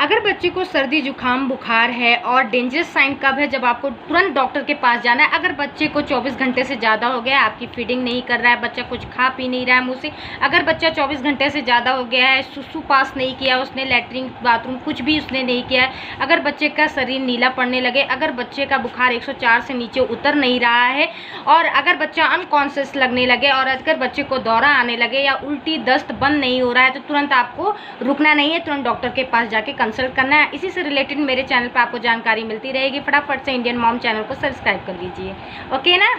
अगर बच्चे को सर्दी जुकाम बुखार है और डेंजरस साइन कब है, जब आपको तुरंत डॉक्टर के पास जाना है। अगर बच्चे को 24 घंटे से ज़्यादा हो गया है, आपकी फीडिंग नहीं कर रहा है, बच्चा कुछ खा पी नहीं रहा है मुँह से, अगर बच्चा 24 घंटे से ज़्यादा हो गया है, सुसु पास नहीं किया उसने, लैट्रिन बाथरूम कुछ भी उसने नहीं किया है, अगर बच्चे का शरीर नीला पड़ने लगे, अगर बच्चे का बुखार 104 से नीचे उतर नहीं रहा है, और अगर बच्चा अनकॉन्शियस लगने लगे, और अगर बच्चे को दौरा आने लगे या उल्टी दस्त बंद नहीं हो रहा है, तो तुरंत आपको रुकना नहीं है, तुरंत डॉक्टर के पास जाके कंसल्ट करना है। इसी से रिलेटेड मेरे चैनल पर आपको जानकारी मिलती रहेगी। फटाफट से इंडियन मॉम चैनल को सब्सक्राइब कर लीजिए। ओके ना।